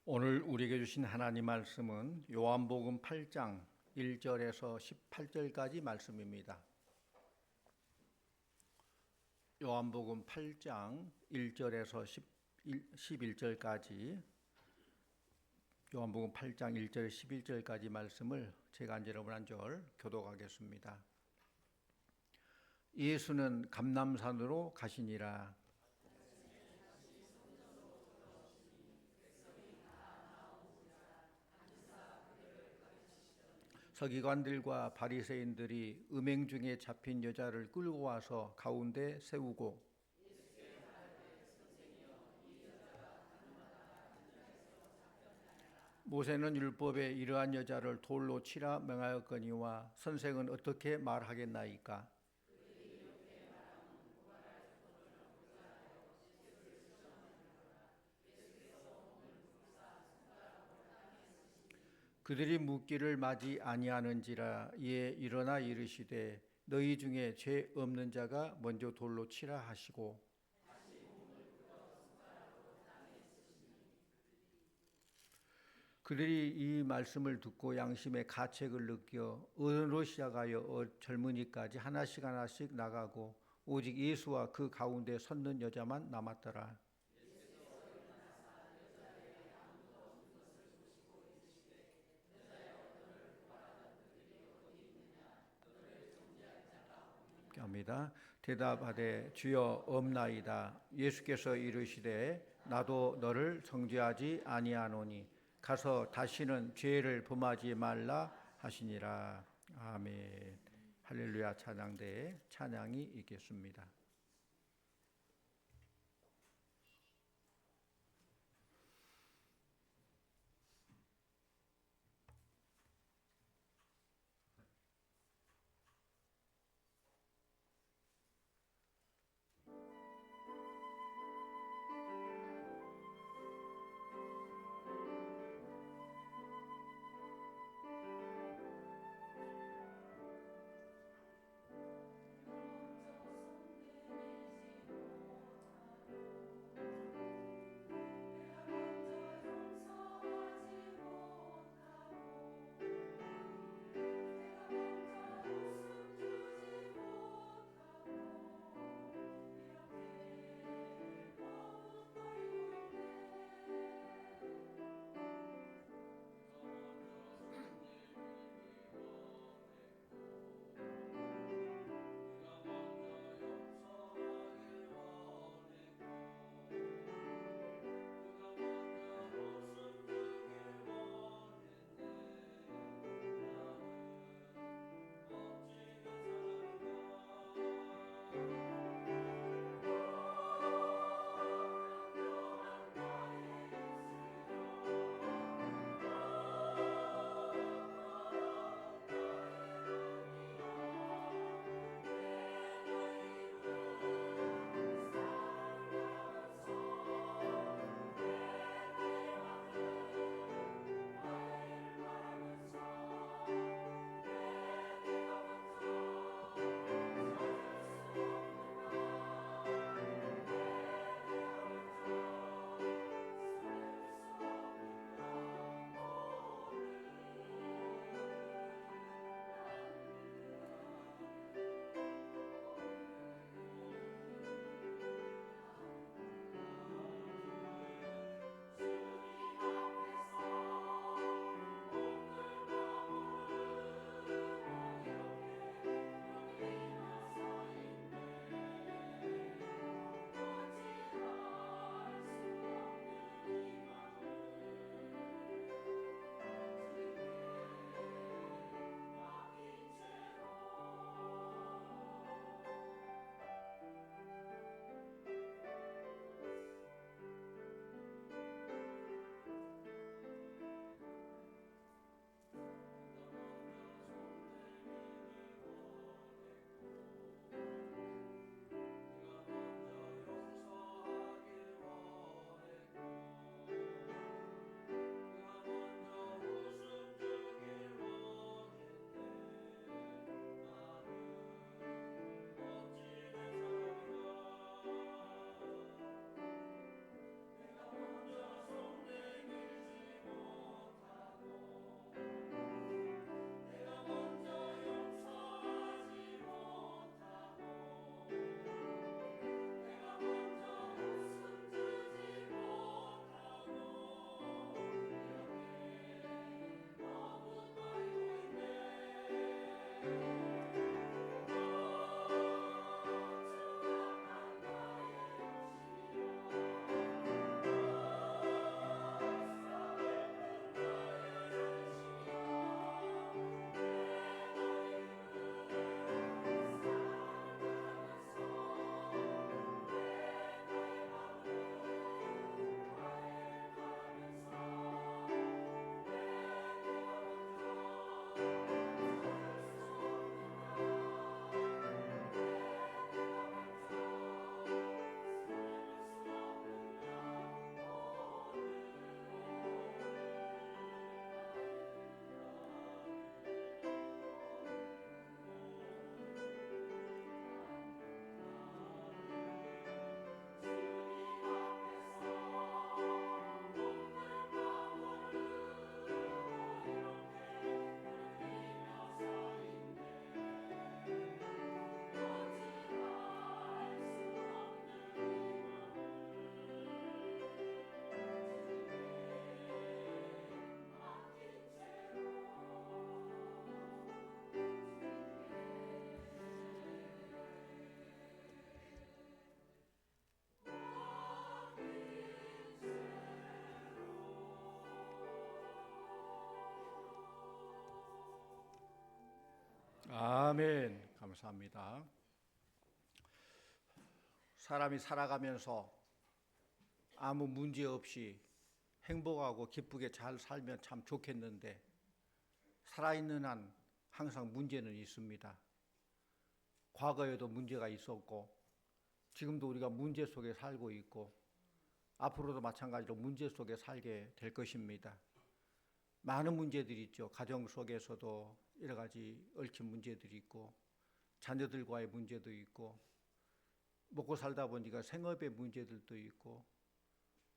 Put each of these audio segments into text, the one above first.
오늘 우리에게 주신 하나님 말씀은 요한복음 8장 1절에서 18절까지 말씀입니다. 요한복음 8장 1절에서 11절까지 요한복음 8장 1절 11절까지 말씀을 제가 이제 여러분 한 절 교독하겠습니다. 예수는 감람산으로 가시니라. 서기관들과 바리새인들이 음행 중에 잡힌 여자를 끌고 와서 가운데 세우고 모세는 율법에 이러한 여자를 돌로 치라 명하였거니와 선생은 어떻게 말하겠나이까? 그들이 묻기를 마지 아니하는지라. 이에 일어나 이르시되 너희 중에 죄 없는 자가 먼저 돌로 치라 하시고 그들이 이 말씀을 듣고 양심의 가책을 느껴 어른으로 시작하여 젊은이까지 하나씩 하나씩 나가고 오직 예수와 그 가운데 섰는 여자만 남았더라. 합니다. 대답하되 주여 없나이다. 예수께서 이르시되 나도 너를 정죄하지 아니하노니 가서 다시는 죄를 범하지 말라 하시니라. 아멘. 할렐루야. 찬양대에 찬양이 있겠습니다. 아멘. 감사합니다. 사람이 살아가면서 아무 문제 없이 행복하고 기쁘게 잘 살면 참 좋겠는데 살아있는 한 항상 문제는 있습니다. 과거에도 문제가 있었고 지금도 우리가 문제 속에 살고 있고 앞으로도 마찬가지로 문제 속에 살게 될 것입니다. 많은 문제들이 있죠. 가정 속에서도 여러 가지 얽힌 문제들이 있고 자녀들과의 문제도 있고 먹고 살다 보니까 생업의 문제들도 있고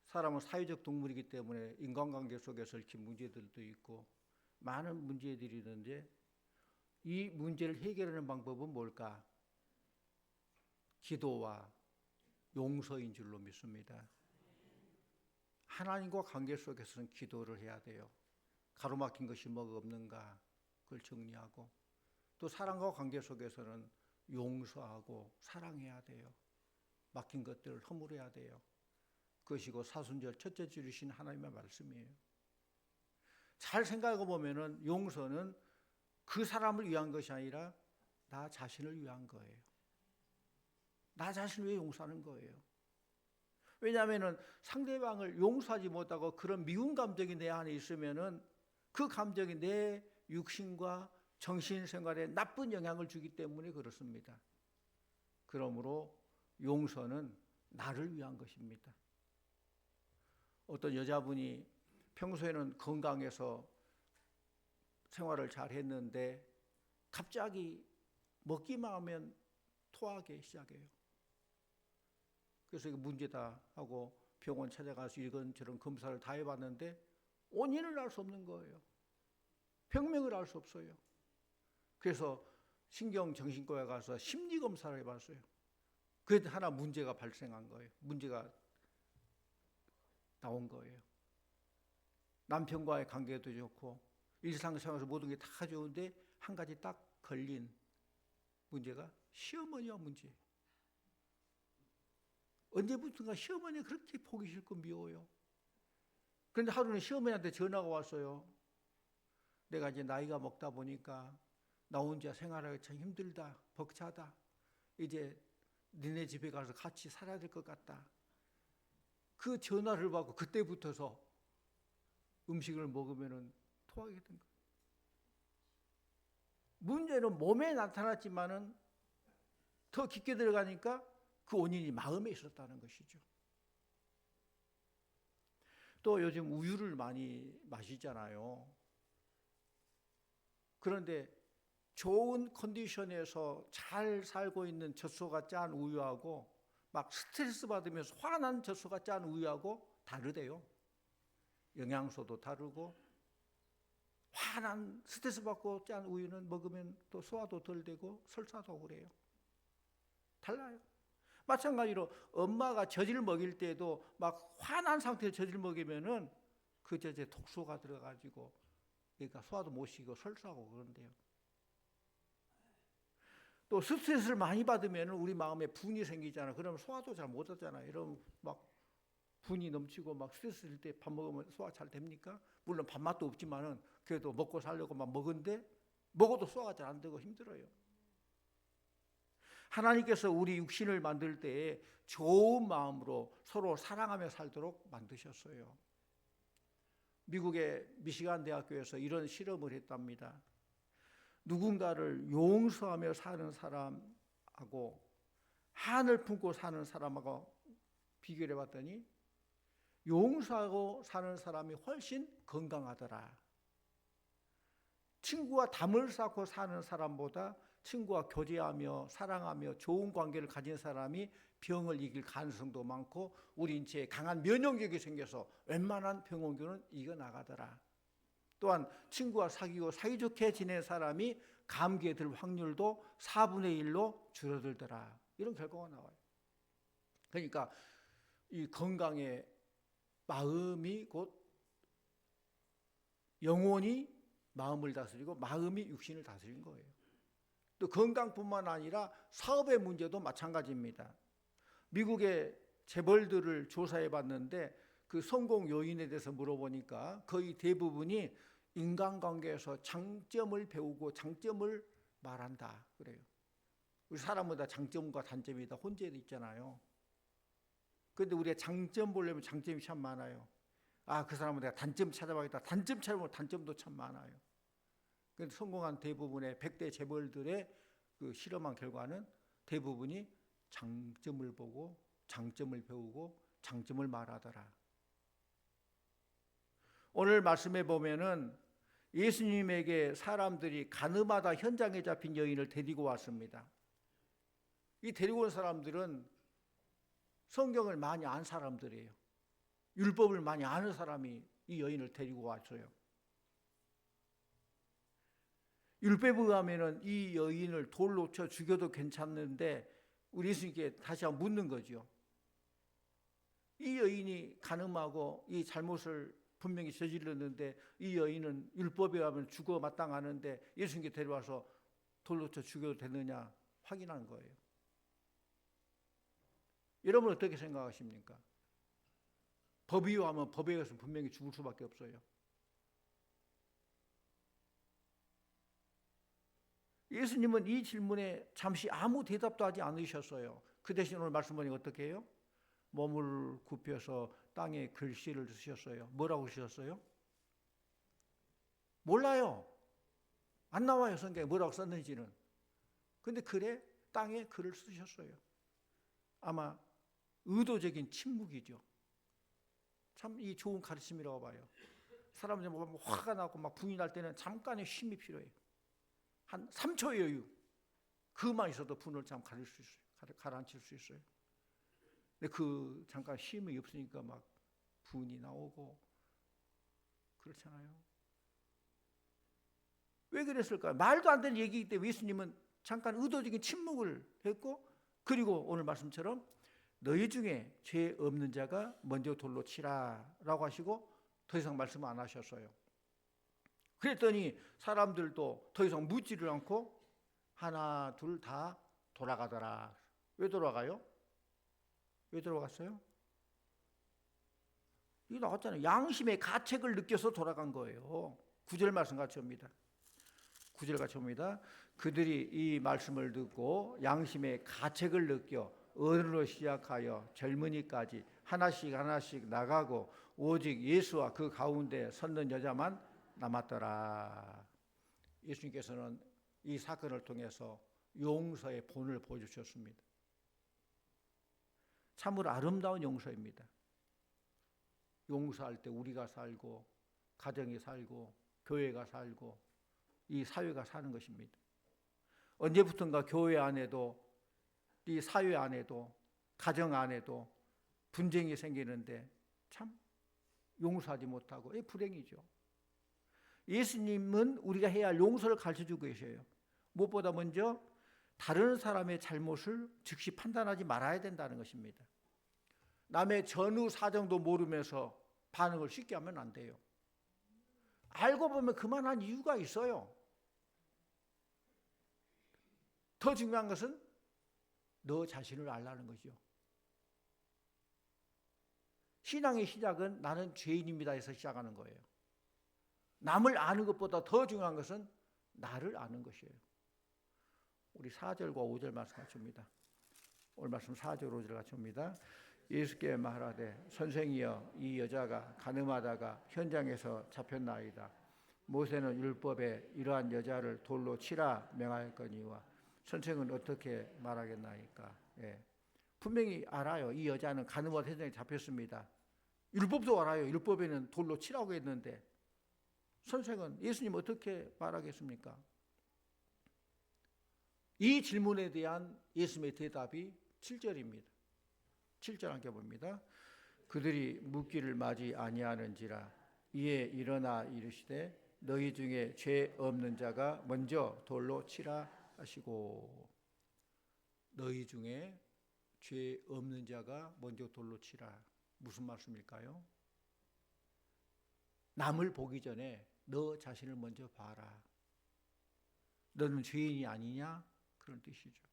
사람은 사회적 동물이기 때문에 인간관계 속에서 얽힌 문제들도 있고 많은 문제들이 있는데 이 문제를 해결하는 방법은 뭘까? 기도와 용서인 줄로 믿습니다. 하나님과 관계 속에서는 기도를 해야 돼요. 가로막힌 것이 뭐가 없는가 그걸 정리하고 또 사랑과 관계 속에서는 용서하고 사랑해야 돼요. 막힌 것들을 허물어야 돼요. 그것이고 사순절 첫째 줄이신 하나님의 말씀이에요. 잘 생각해 보면은 용서는 그 사람을 위한 것이 아니라 나 자신을 위한 거예요. 나 자신을 위해 용서하는 거예요. 왜냐하면은 상대방을 용서하지 못하고 그런 미운 감정이 내 안에 있으면은 그 감정이 내 육신과 정신 생활에 나쁜 영향을 주기 때문에 그렇습니다. 그러므로 용서는 나를 위한 것입니다. 어떤 여자분이 평소에는 건강해서 생활을 잘 했는데 갑자기 먹기만 하면 토하기 시작해요. 그래서 이거 문제다 하고 병원 찾아가서 이런저런 검사를 다 해봤는데 원인을 알 수 없는 거예요. 병명을 알 수 없어요. 그래서 신경정신과에 가서 심리검사를 해봤어요. 그래도 하나 문제가 발생한 거예요. 문제가 나온 거예요. 남편과의 관계도 좋고 일상생활에서 모든 게 다 좋은데 한 가지 딱 걸린 문제가 시어머니와 문제. 언제부턴가 시어머니가 그렇게 보기 싫고 미워요. 그런데 하루는 시어머니한테 전화가 왔어요. 내가 이제 나이가 먹다 보니까 나 혼자 생활하기 참 힘들다, 벅차다. 이제 니네 집에 가서 같이 살아야 될 것 같다. 그 전화를 받고 그때부터서 음식을 먹으면 토하게 된 거예요. 문제는 몸에 나타났지만은 더 깊게 들어가니까 그 원인이 마음에 있었다는 것이죠. 또 요즘 우유를 많이 마시잖아요. 그런데 좋은 컨디션에서 잘 살고 있는 젖소가 짠 우유하고 막 스트레스 받으면서 화난 젖소가 짠 우유하고 다르대요. 영양소도 다르고 화난 스트레스 받고 짠 우유는 먹으면 또 소화도 덜 되고 설사도 그래요. 달라요. 마찬가지로 엄마가 젖을 먹일 때도 막 화난 상태에서 젖을 먹이면은 그 젖에 독소가 들어가지고 그러니까 소화도 못 시키고 설사하고 그런데요. 또 스트레스를 많이 받으면 우리 마음에 분이 생기잖아요. 그러면 소화도 잘 못하잖아요. 이러면 막 분이 넘치고 막 스트레스일 때 밥 먹으면 소화 잘 됩니까? 물론 밥맛도 없지만은 그래도 먹고 살려고 막 먹은데 먹어도 소화가 잘 안 되고 힘들어요. 하나님께서 우리 육신을 만들 때에 좋은 마음으로 서로 사랑하며 살도록 만드셨어요. 미국의 미시간 대학교에서 이런 실험을 했답니다. 누군가를 용서하며 사는 사람하고 한을 품고 사는 사람하고 비교를 해봤더니 용서하고 사는 사람이 훨씬 건강하더라. 친구와 담을 쌓고 사는 사람보다 친구와 교제하며 사랑하며 좋은 관계를 가진 사람이 병을 이길 가능성도 많고 우리 인체에 강한 면역력이 생겨서 웬만한 병원균은 이겨나가더라. 또한 친구와 사귀고 사이좋게 지낸 사람이 감기에 들 확률도 4분의 1로 줄어들더라. 이런 결과가 나와요. 그러니까 이 건강의 마음이 곧 영혼이 마음을 다스리고 마음이 육신을 다스리는 거예요. 또 건강뿐만 아니라 사업의 문제도 마찬가지입니다. 미국의 재벌들을 조사해 봤는데 그 성공 요인에 대해서 물어보니까 거의 대부분이 인간관계에서 장점을 배우고 장점을 말한다 그래요. 우리 사람마다 장점과 단점이 다 혼재되어 있잖아요. 그런데 우리가 장점 보려면 장점이 참 많아요. 그 사람은 내가 단점 찾아봐야겠다. 단점 찾아보면 단점도 참 많아요. 그런데 성공한 대부분의 100대 재벌들의 그 실험한 결과는 대부분이 장점을 보고 장점을 배우고 장점을 말하더라. 오늘 말씀에 보면은 예수님에게 사람들이 가늠하다 현장에 잡힌 여인을 데리고 왔습니다. 이 데리고 온 사람들은 성경을 많이 안 사람들이에요. 율법을 많이 아는 사람이 이 여인을 데리고 왔어요. 율법에 의하면은 이 여인을 돌로 쳐 죽여도 괜찮는데 우리 예수님께 다시 한번 묻는 거죠. 이 여인이 간음하고 이 잘못을 분명히 저질렀는데 이 여인은 율법에 의하면 죽어 마땅하는데 예수님께 데려와서 돌로 쳐 죽여도 되느냐 확인한 거예요. 여러분 어떻게 생각하십니까? 법에 의하면 법에 의해서 분명히 죽을 수밖에 없어요. 예수님은 이 질문에 잠시 아무 대답도 하지 않으셨어요. 그 대신 오늘 말씀 보니까 어떻게 해요? 몸을 굽혀서 땅에 글씨를 쓰셨어요. 뭐라고 쓰셨어요? 몰라요. 안 나와요. 성경에 뭐라고 썼는지는. 근데 글에 땅에 글을 쓰셨어요. 아마 의도적인 침묵이죠. 참 이 좋은 가르침이라고 봐요. 사람들이 뭐 화가 나고 막 분이 날 때는 잠깐의 쉼이 필요해요. 한 3초의 여유. 그만 있어도 분을 참 가라앉힐 수 있어요. 근데 그 잠깐 쉼이 없으니까 막 분이 나오고 그렇잖아요. 왜 그랬을까요? 말도 안 되는 얘기이기 때문에 예수님은 잠깐 의도적인 침묵을 했고, 그리고 오늘 말씀처럼 너희 중에 죄 없는 자가 먼저 돌로 치라 라고 하시고 더 이상 말씀 안 하셨어요. 그랬더니 사람들도 더 이상 묻지를 않고 하나 둘 다 돌아가더라. 왜 돌아가요? 왜 돌아갔어요? 이거 나왔잖아요. 양심의 가책을 느껴서 돌아간 거예요. 9절 말씀 같이 옵니다. 9절 같이 옵니다. 그들이 이 말씀을 듣고 양심의 가책을 느껴 어른으로 시작하여 젊은이까지 하나씩 하나씩 나가고 오직 예수와 그 가운데 섰는 여자만 남았더라. 예수님께서는 이 사건을 통해서 용서의 본을 보여주셨습니다. 참으로 아름다운 용서입니다. 용서할 때 우리가 살고 가정이 살고 교회가 살고 이 사회가 사는 것입니다. 언제부턴가 교회 안에도 이 사회 안에도 가정 안에도 분쟁이 생기는데 참 용서하지 못하고 불행이죠. 예수님은 우리가 해야 할 용서를 가르쳐주고 계셔요. 무엇보다 먼저 다른 사람의 잘못을 즉시 판단하지 말아야 된다는 것입니다. 남의 전후 사정도 모르면서 반응을 쉽게 하면 안 돼요. 알고 보면 그만한 이유가 있어요. 더 중요한 것은 너 자신을 알라는 거죠. 신앙의 시작은 나는 죄인입니다 해서 시작하는 거예요. 남을 아는 것보다 더 중요한 것은 나를 아는 것이에요. 우리 4절과 5절 말씀 같이 옵니다. 오늘 말씀 4절 5절 같이 옵니다. 예수께 말하되 선생이여 이 여자가 간음하다가 현장에서 잡혔나이다. 모세는 율법에 이러한 여자를 돌로 치라 명하였거니와 선생은 어떻게 말하겠나이까. 분명히 알아요. 이 여자는 간음하다 현장에 잡혔습니다. 율법도 알아요. 율법에는 돌로 치라고 했는데 선생은 예수님 어떻게 말하겠습니까? 이 질문에 대한 예수님의 대답이 7절입니다. 7절 함께 봅니다. 그들이 묻기를 마지 아니하는지라 이에 일어나 이르시되 너희 중에 죄 없는 자가 먼저 돌로 치라 하시고. 너희 중에 죄 없는 자가 먼저 돌로 치라. 무슨 말씀일까요? 남을 보기 전에 너 자신을 먼저 봐라. 너는 죄인이 아니냐? 그런 뜻이죠.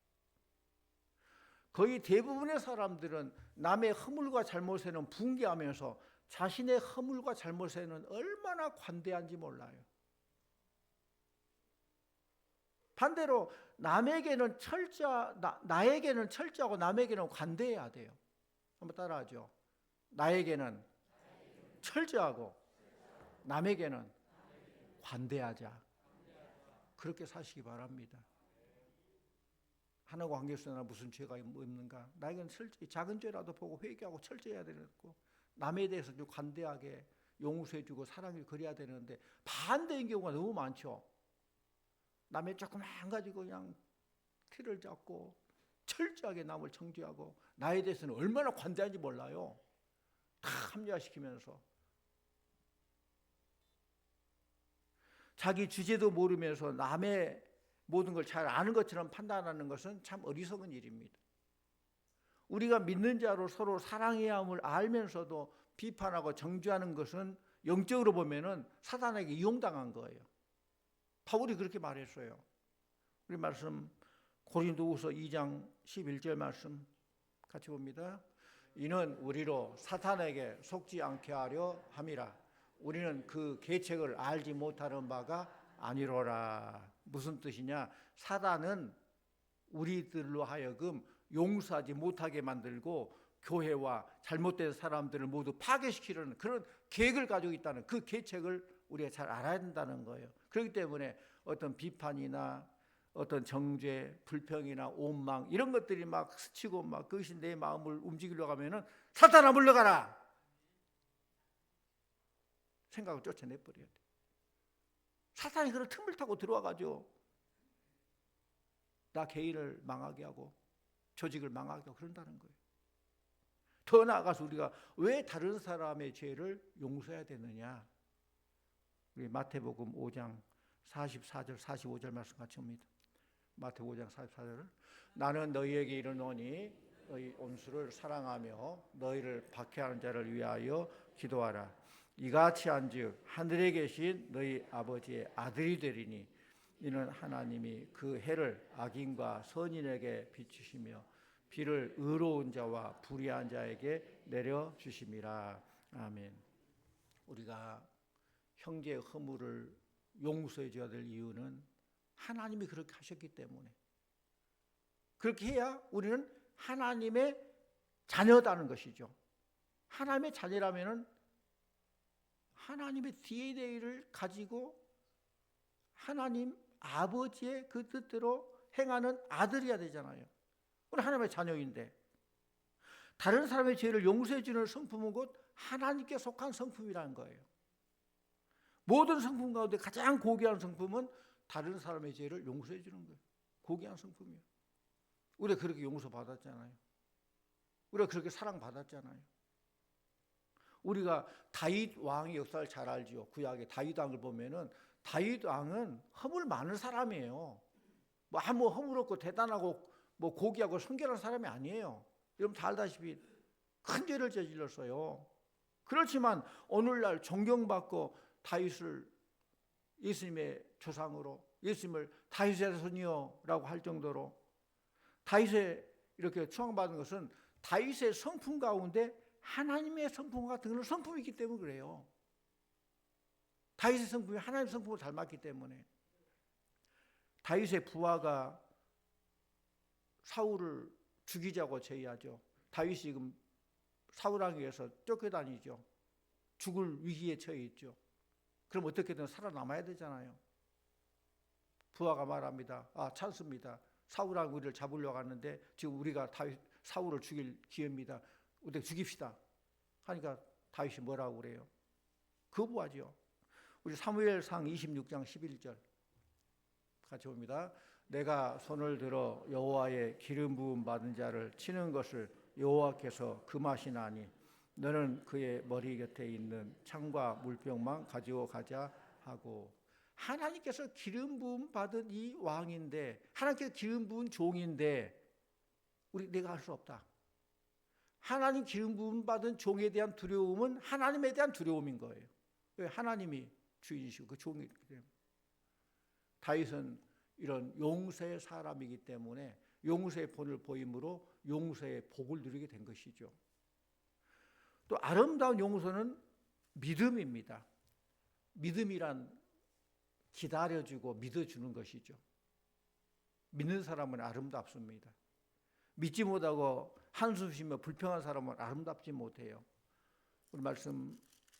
거의 대부분의 사람들은 남의 허물과 잘못에는 분개하면서 자신의 허물과 잘못에는 얼마나 관대한지 몰라요. 반대로 남에게는 나에게는 철저하고 남에게는 관대해야 돼요. 한번 따라하죠. 나에게는 철저하고 남에게는 관대하자. 그렇게 사시기 바랍니다. 하나님과 관계에서 무슨 죄가 없는가? 나에게는 철저히 작은 죄라도 보고 회개하고 철저해야 되고, 남에 대해서 좀 관대하게 용서해주고 사랑을 그려야 되는데 반대인 경우가 너무 많죠. 남의 조그만 가지고 그냥 티를 잡고 철저하게 남을 정죄하고, 나에 대해서는 얼마나 관대한지 몰라요. 다 합리화시키면서 자기 주제도 모르면서 남의 모든 걸 잘 아는 것처럼 판단하는 것은 참 어리석은 일입니다. 우리가 믿는 자로 서로 사랑해야 함을 알면서도 비판하고 정죄하는 것은 영적으로 보면은 사단에게 이용당한 거예요. 바울이 그렇게 말했어요. 우리 말씀 고린도후서 2장 11절 말씀 같이 봅니다. 이는 우리로 사탄에게 속지 않게 하려 함이라. 우리는 그 계책을 알지 못하는 바가 아니로라. 무슨 뜻이냐? 사단은 우리들로 하여금 용서하지 못하게 만들고 교회와 잘못된 사람들을 모두 파괴시키려는 그런 계획을 가지고 있다는, 그 계책을 우리가 잘 알아야 된다는 거예요. 그렇기 때문에 어떤 비판이나 어떤 정죄, 불평이나 원망 이런 것들이 막 스치고 막 그것이 내 마음을 움직이려고 하면은 사탄아 물러가라 생각을 쫓아내버려야 돼. 사탄이 그런 틈을 타고 들어와가지고 나 개인을 망하게 하고 조직을 망하게 하고 그런다는 거예요. 더 나아가서 우리가 왜 다른 사람의 죄를 용서해야 되느냐? 우리 마태복음 5장 44절 45절 말씀 같이 봅니다. 마태복음 5장 44절을 나는 너희에게 이르노니 너희 온수를 사랑하며 너희를 박해하는 자를 위하여 기도하라. 이같이 한즉 하늘에 계신 너희 아버지의 아들이 되리니 이는 하나님이 그 해를 악인과 선인에게 비추시며 비를 의로운 자와 불의한 자에게 내려주심이라. 아멘. 우리가 형제의 허물을 용서해 줘야 될 이유는 하나님이 그렇게 하셨기 때문에, 그렇게 해야 우리는 하나님의 자녀다는 것이죠. 하나님의 자녀라면은 하나님의 DNA를 가지고 하나님 아버지의 그 뜻대로 행하는 아들이어야 되잖아요. 우리 하나님의 자녀인데, 다른 사람의 죄를 용서해 주는 성품은 곧 하나님께 속한 성품이라는 거예요. 모든 성품 가운데 가장 고귀한 성품은 다른 사람의 죄를 용서해 주는 거예요. 고귀한 성품이에요. 우리가 그렇게 용서받았잖아요. 우리가 그렇게 사랑받았잖아요. 우리가 다윗 왕의 역사를 잘 알죠. 구약의 다윗 왕을 보면은 다윗 왕은 허물 많은 사람이에요. 뭐 아무 허물 없고 대단하고 뭐 고귀하고 성결한 사람이 아니에요. 여러분 다 알다시피 큰 죄를 저질렀어요. 그렇지만 오늘날 존경받고 다윗을 예수님의 조상으로, 예수님을 다윗의 손이요라고 할 정도로 다윗에 이렇게 추앙받은 것은 다윗의 성품 가운데 하나님의 성품 같은 그런 성품이 있기 때문에 그래요. 다윗의 성품이 하나님의 성품을 닮았기 때문에. 다윗의 부하가 사울을 죽이자고 제의하죠. 다윗이 지금 사울왕에 의해서 쫓겨다니죠. 죽을 위기에 처해 있죠. 그럼 어떻게든 살아남아야 되잖아요. 부하가 말합니다. 아, 찬스입니다. 사울왕 우리를 잡으려고 하는데 지금 우리가 사울을 죽일 기회입니다. 어떻게 죽입시다. 하니까 다윗이 뭐라고 그래요? 거부하죠. 우리 사무엘상 26장 11절 같이 봅니다. 내가 손을 들어 여호와의 기름 부음 받은 자를 치는 것을 여호와께서 금하시나니 너는 그의 머리 곁에 있는 창과 물병만 가지고 가자 하고. 하나님께서 기름 부음 받은 이 왕인데, 하나님께서 기름 부은 종인데 내가 할 수 없다. 하나님 기름 부음 받은 종에 대한 두려움은 하나님에 대한 두려움인 거예요. 왜? 하나님이 주인이시고 그 종이기 때문에. 다윗은 이런 용서의 사람이기 때문에 용서의 본을 보임으로 용서의 복을 누리게 된 것이죠. 또 아름다운 용서는 믿음입니다. 믿음이란 기다려주고 믿어주는 것이죠. 믿는 사람은 아름답습니다. 믿지 못하고 한숨 쉬며 불평한 사람은 아름답지 못해요. 우리 말씀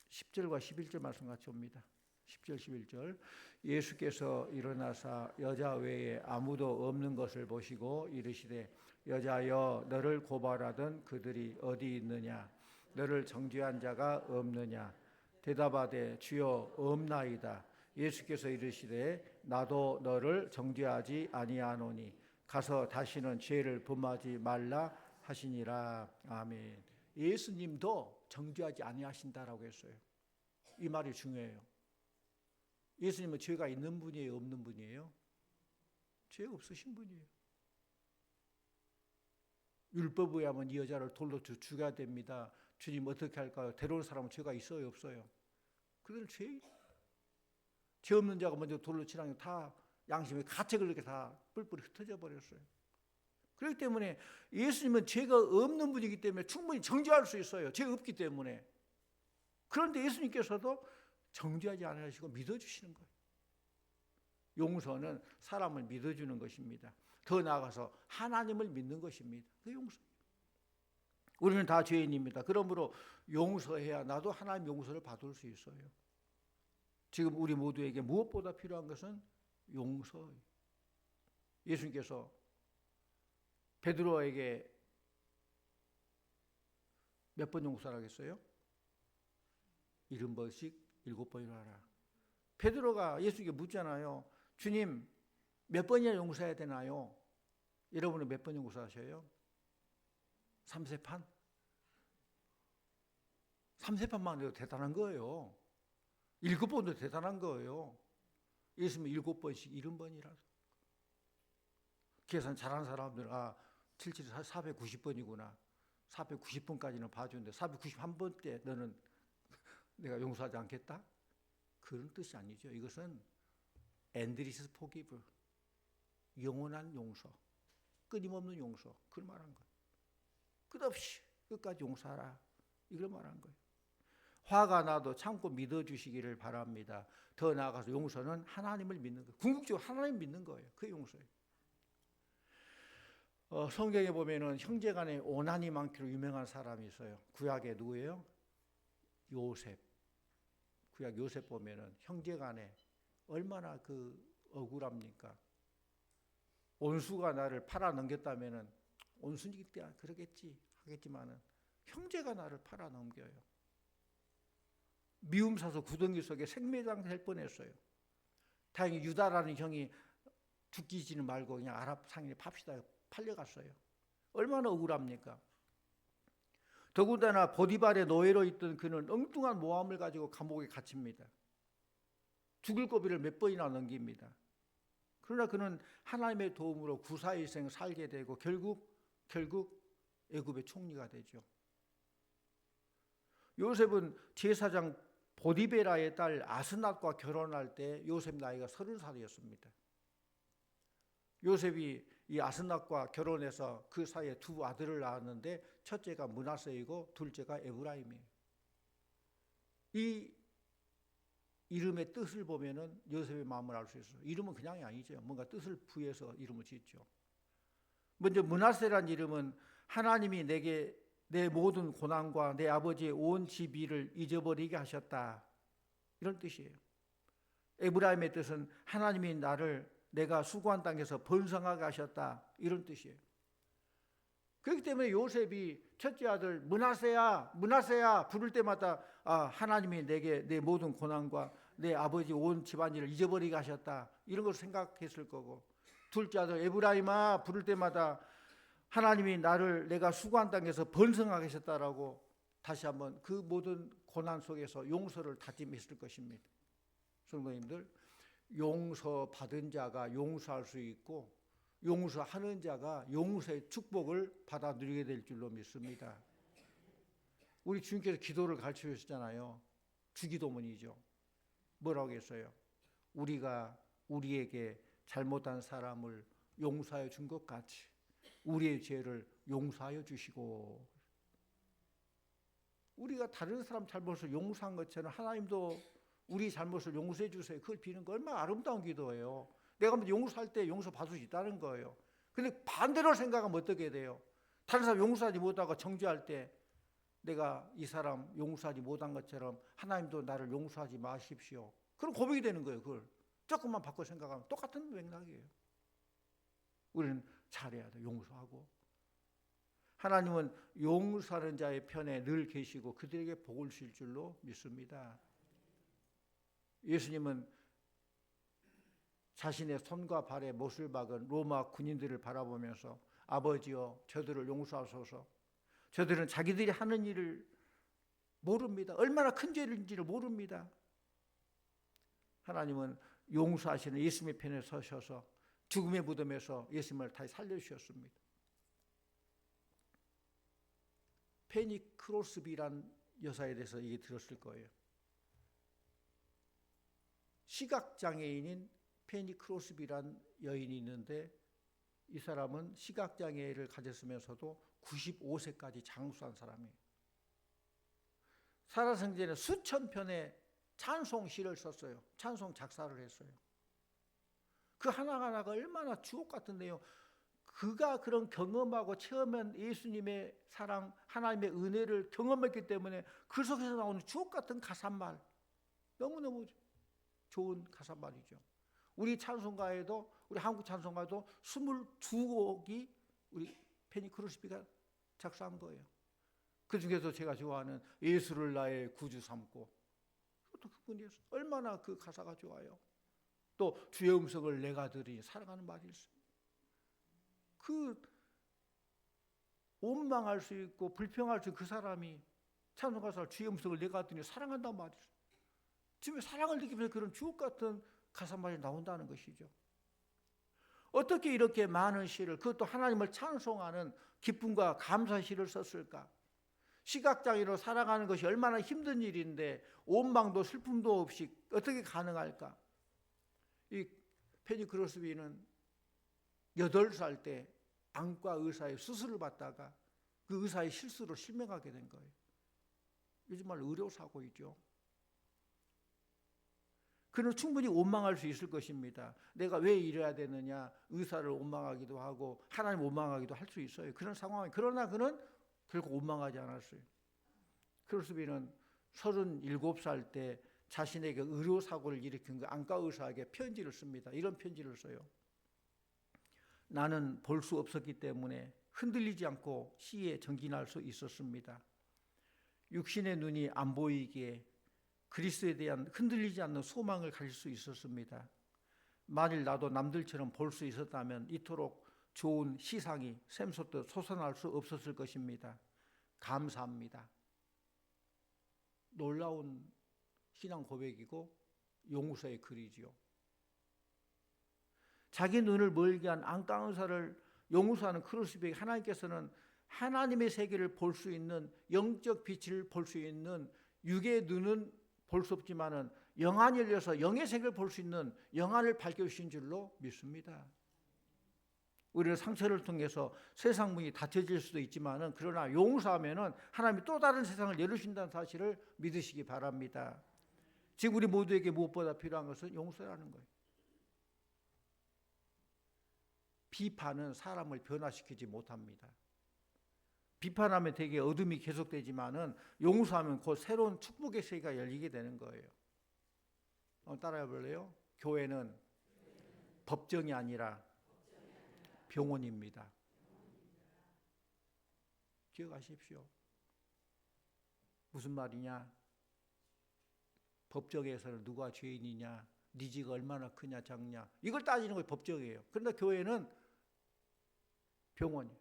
10절과 11절 말씀 같이 봅니다. 10절 11절. 예수께서 일어나사 여자 외에 아무도 없는 것을 보시고 이르시되 여자여 너를 고발하던 그들이 어디 있느냐? 너를 정죄한 자가 없느냐? 대답하되 주여 없나이다. 예수께서 이르시되 나도 너를 정죄하지 아니하노니 가서 다시는 죄를 범하지 말라 하시니라. 아멘. 예수님도 정죄하지 아니하신다라고 했어요. 이 말이 중요해요. 예수님은 죄가 있는 분이에요, 없는 분이에요? 죄 없으신 분이에요. 율법에 하면 이 여자를 돌로 죽여야 됩니다. 주님 어떻게 할까요? 데려올 사람은 죄가 있어요, 없어요? 그들 죄 없는 자가 먼저 돌로 치라는 게 다 양심의 가책을 이렇게 다 뿔뿔이 흩어져 버렸어요. 그렇기 때문에 예수님은 죄가 없는 분이기 때문에 충분히 정죄할 수 있어요. 죄 없기 때문에. 그런데 예수님께서도 정죄하지 않으시고 믿어주시는 거예요. 용서는 사람을 믿어주는 것입니다. 더 나아가서 하나님을 믿는 것입니다. 그 용서. 우리는 다 죄인입니다. 그러므로 용서해야 나도 하나님 용서를 받을 수 있어요. 지금 우리 모두에게 무엇보다 필요한 것은 용서예요. 예수님께서 베드로에게 몇 번 용서하겠어요? 70번씩 7번이나 하라. 베드로가 예수님께 묻잖아요. 주님 몇 번이나 용서해야 되나요? 여러분은 몇 번 용서하셔요? 3세판? 3세판만 해도 대단한 거예요. 7번도 대단한 거예요. 예수님은 7번씩 70번이라도. 계산 잘하는 사람들은 77, 490번이구나. 490번까지는 봐주는데 491번 때 너는 내가 용서하지 않겠다? 그런 뜻이 아니죠. 이것은 엔드리스 포기브, 영원한 용서, 끊임없는 용서, 그걸 말한 거예요. 끝없이 끝까지 용서하라, 이걸 말한 거예요. 화가 나도 참고 믿어주시기를 바랍니다. 더 나아가서 용서는 하나님을 믿는 거예요. 궁극적으로 하나님 믿는 거예요. 그게 용서예요. 성경에 보면은 형제간에 원한이 많기로 유명한 사람이 있어요. 구약에 누구예요? 요셉. 구약 요셉 보면은 형제간에 얼마나 억울합니까? 온수가 나를 팔아 넘겼다면은 온수니기 때문에 그러겠지 하겠지만은 형제가 나를 팔아 넘겨요. 미움 사서 구덩이 속에 생매장 될 뻔했어요. 다행히 유다라는 형이 죽이지는 말고 그냥 아랍 상인에 팝시다 팔려갔어요. 얼마나 억울합니까? 더군다나 보디발의 노예로 있던 그는 엉뚱한 모함을 가지고 감옥에 갇힙니다. 죽을 고비를 몇 번이나 넘깁니다. 그러나 그는 하나님의 도움으로 구사일생 살게 되고 결국 애굽의 총리가 되죠. 요셉은 제사장 보디베라의 딸 아스낫과 결혼할 때 요셉 나이가 30살이었습니다. 요셉이 이 아스낫과 결혼해서 그 사이에 두 아들을 낳았는데 첫째가 므낫세이고 둘째가 에브라임이에요. 이 이름의 뜻을 보면은 요셉의 마음을 알 수 있어요. 이름은 그냥이 아니죠. 뭔가 뜻을 부여해서 이름을 짓죠. 먼저 므낫세라는 이름은 하나님이 내게 내 모든 고난과 내 아버지의 온 집의를 잊어버리게 하셨다, 이런 뜻이에요. 에브라임의 뜻은 하나님이 나를 내가 수고한 땅에서 번성하게 하셨다, 이런 뜻이에요. 그렇기 때문에 요셉이 첫째 아들 므낫세야 므낫세야 부를 때마다 하나님이 내게 내 모든 고난과 내 아버지 온 집안일을 잊어버리게 하셨다, 이런 걸 생각했을 거고, 둘째 아들 에브라임아 부를 때마다 하나님이 나를 내가 수고한 땅에서 번성하게 하셨다라고 다시 한번 그 모든 고난 속에서 용서를 다짐했을 것입니다. 성도님들, 용서받은 자가 용서할 수 있고 용서하는 자가 용서의 축복을 받아 누리게 될 줄로 믿습니다. 우리 주님께서 기도를 가르쳐 주셨잖아요. 주기도문이죠. 뭐라고 했어요? 우리가 우리에게 잘못한 사람을 용서하여 준 것 같이 우리의 죄를 용서하여 주시고, 우리가 다른 사람 잘못을 용서한 것처럼 하나님도 우리 잘못을 용서해 주세요, 그걸 비는 거 얼마나 아름다운 기도예요. 내가 뭐 용서할 때 용서받을 수 있다는 거예요. 근데 반대로 생각하면 어떻게 돼요? 다른 사람 용서하지 못하고 정죄할 때 내가 이 사람 용서하지 못한 것처럼 하나님도 나를 용서하지 마십시오. 그럼 고백이 되는 거예요. 그걸 조금만 바꿔 생각하면 똑같은 맥락이에요. 우리는 잘해야 돼요. 용서하고. 하나님은 용서하는 자의 편에 늘 계시고 그들에게 복을 주실 줄로 믿습니다. 예수님은 자신의 손과 발에 못을 박은 로마 군인들을 바라보면서 아버지여 저들을 용서하소서. 저들은 자기들이 하는 일을 모릅니다. 얼마나 큰 죄인지를 모릅니다. 하나님은 용서하시는 예수님의 편에 서셔서 죽음의 무덤에서 예수님을 다시 살려주셨습니다. 페니 크로스비란 여사에 대해서 얘기 들었을 거예요. 시각장애인인 페니 크로스비란 여인이 있는데 이 사람은 시각장애를 가졌으면서도 95세까지 장수한 사람이에요. 살아생전에 수천 편의 찬송시를 썼어요. 찬송 작사를 했어요. 그 하나하나가 얼마나 주옥 같은 내용. 그가 그런 경험하고 체험한 예수님의 사랑, 하나님의 은혜를 경험했기 때문에 그 속에서 나오는 주옥 같은 가사말, 너무너무 좋은 가사말이죠. 우리 찬송가에도, 우리 한국 찬송가도 22곡이 우리 페니 크로스비가 작사한 거예요. 그 중에서 제가 좋아하는 예수를 나의 구주 삼고, 그것도 그분이 얼마나 그 가사가 좋아요. 또 주의 음성을 내가 들으니 사랑하는 말이 있어요. 그 원망할 수 있고 불평할 수 있는 그 사람이 찬송가사를 주의 음성을 내가 들으니 사랑한다는 말이 있어요. 지금 사랑을 느끼면서 그런 주옥 같은 가사말이 나온다는 것이죠. 어떻게 이렇게 많은 시를, 그것도 하나님을 찬송하는 기쁨과 감사 시를 썼을까? 시각장애로 살아가는 것이 얼마나 힘든 일인데 원망도 슬픔도 없이 어떻게 가능할까? 이 페니 크로스비는 8살 때 안과 의사의 수술을 받다가 그 의사의 실수로 실명하게 된 거예요. 요즘 말 의료사고이죠. 그는 충분히 원망할 수 있을 것입니다. 내가 왜 이래야 되느냐, 의사를 원망하기도 하고 하나님 원망하기도 할 수 있어요. 그런 상황이. 그러나 그는 결국 원망하지 않았어요. 크로스비는 37살 때 자신에게 의료사고를 일으킨 그 안과 의사에게 편지를 씁니다. 이런 편지를 써요. 나는 볼 수 없었기 때문에 흔들리지 않고 시에 전진할 수 있었습니다. 육신의 눈이 안 보이기에 그리스도에 대한 흔들리지 않는 소망을 가질 수 있었습니다. 만일 나도 남들처럼 볼 수 있었다면 이토록 좋은 시상이 샘솟듯 솟아날 수 없었을 것입니다. 감사합니다. 놀라운 신앙 고백이고 용서의 글이지요. 자기 눈을 멀게 한 안과 의사를 용서하는 크로스비에게 하나님께서는 하나님의 세계를 볼 수 있는 영적 빛을 볼 수 있는 육의 눈은 볼 수 없지만은 영안이 열려서 영의 세계를 볼 수 있는 영안을 밝혀주신 줄로 믿습니다. 우리는 상처를 통해서 세상 문이 닫혀질 수도 있지만은 그러나 용서하면은 하나님이 또 다른 세상을 열어주신다는 사실을 믿으시기 바랍니다. 지금 우리 모두에게 무엇보다 필요한 것은 용서라는 거예요. 비판은 사람을 변화시키지 못합니다. 비판하면 되게 어둠이 계속되지만은 용서하면 곧 새로운 축복의 세계가 열리게 되는 거예요. 따라해 볼래요? 교회는 법정이 아니라 병원입니다. 기억하십시오. 무슨 말이냐? 법정에서는 누가 죄인이냐, 네 죄가 얼마나 크냐 작냐, 이걸 따지는 게 법정이에요. 그런데 교회는 병원이에요.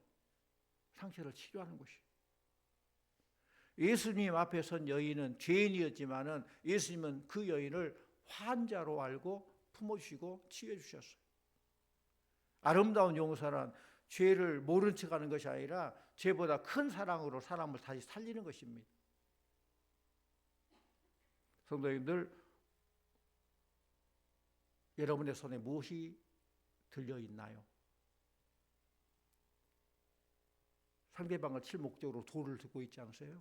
상처를 치료하는 곳이에요. 예수님 앞에 선 여인은 죄인이었지만은 예수님은 그 여인을 환자로 알고 품어주시고 치유해 주셨어요. 아름다운 용서란 죄를 모른 척하는 것이 아니라 죄보다 큰 사랑으로 사람을 다시 살리는 것입니다. 성도님들, 여러분의 손에 무엇이 들려있나요? 상대방을 칠 목적으로 돌을 들고 있지 않으세요?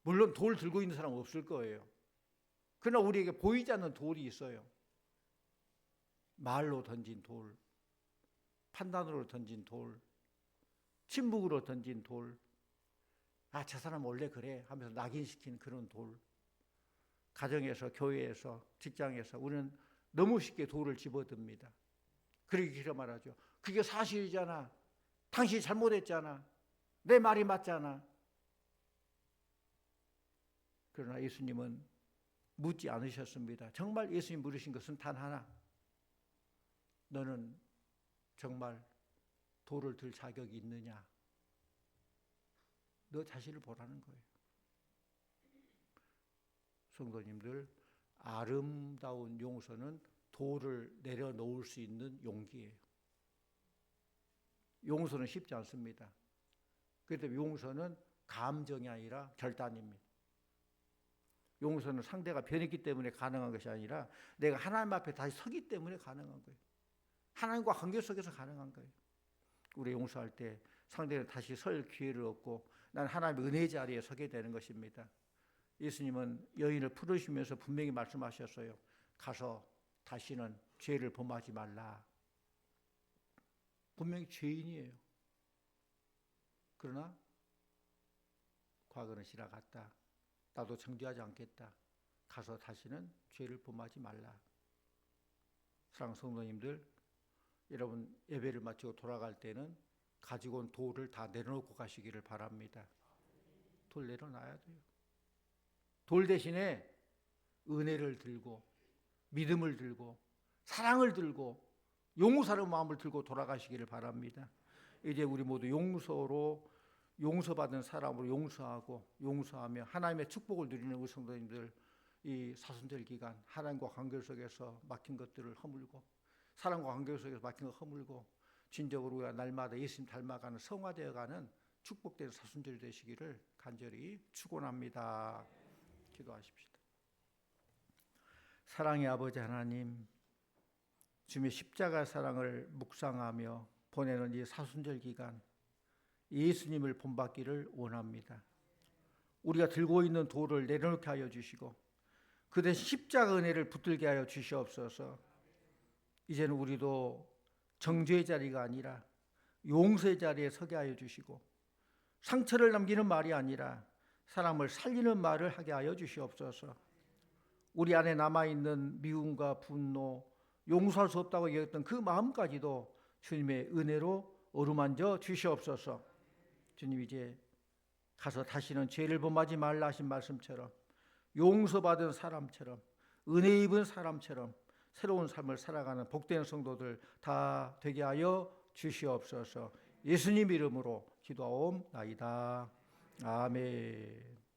물론 돌 들고 있는 사람은 없을 거예요. 그러나 우리에게 보이지 않는 돌이 있어요. 말로 던진 돌, 판단으로 던진 돌, 침묵으로 던진 돌, 아, 저 사람 원래 그래 하면서 낙인시킨 그런 돌, 가정에서, 교회에서, 직장에서 우리는 너무 쉽게 돌을 집어듭니다. 그렇게 말하죠. 그게 사실이잖아. 당신이 잘못했잖아. 내 말이 맞잖아. 그러나 예수님은 묻지 않으셨습니다. 정말 예수님 물으신 것은 단 하나. 너는 정말 돌을 들 자격이 있느냐? 너 자신을 보라는 거예요. 성도님들, 아름다운 용서는 돌을 내려놓을 수 있는 용기예요. 용서는 쉽지 않습니다. 그래서 용서는 감정이 아니라 결단입니다. 용서는 상대가 변했기 때문에 가능한 것이 아니라 내가 하나님 앞에 다시 서기 때문에 가능한 거예요. 하나님과 관계 속에서 가능한 거예요. 우리 용서할 때 상대는 다시 설 기회를 얻고 난 하나님의 은혜 자리에 서게 되는 것입니다. 예수님은 여인을 풀으시면서 분명히 말씀하셨어요. 가서 다시는 죄를 범하지 말라. 분명히 죄인이에요. 그러나 과거는 지나갔다. 나도 정죄하지 않겠다. 가서 다시는 죄를 범하지 말라. 사랑하는 성도님들, 여러분 예배를 마치고 돌아갈 때는 가지고 온 돌을 다 내려놓고 가시기를 바랍니다. 돌 내려놔야 돼요. 돌 대신에 은혜를 들고 믿음을 들고 사랑을 들고 용서하는 마음을 들고 돌아가시기를 바랍니다. 이제 우리 모두 용서로 용서받은 사람으로 용서하며 하나님의 축복을 누리는 우리 성도님들, 이 사순절 기간 하나님과 관계 속에서 막힌 것들을 허물고 사랑과 관계 속에서 막힌 걸 허물고 진정으로 우리가 날마다 예수님 닮아가는 성화되어가는 축복된 사순절이 되시기를 간절히 축원합니다. 기도하십시다. 사랑의 아버지 하나님, 주님의 십자가 사랑을 묵상하며 보내는 이 사순절 기간 예수님을 본받기를 원합니다. 우리가 들고 있는 돌을 내려놓게 하여 주시고 그 대신 십자가 은혜를 붙들게 하여 주시옵소서. 이제는 우리도 정죄의 자리가 아니라 용서의 자리에 서게 하여 주시고 상처를 남기는 말이 아니라 사람을 살리는 말을 하게 하여 주시옵소서. 우리 안에 남아있는 미움과 분노, 용서할 수 없다고 여겼던 그 마음까지도 주님의 은혜로 어루만져 주시옵소서. 주님, 이제 가서 다시는 죄를 범하지 말라 하신 말씀처럼 용서받은 사람처럼 은혜 입은 사람처럼 새로운 삶을 살아가는 복된 성도들 다 되게 하여 주시옵소서. 예수님 이름으로 기도하옵나이다. 아멘.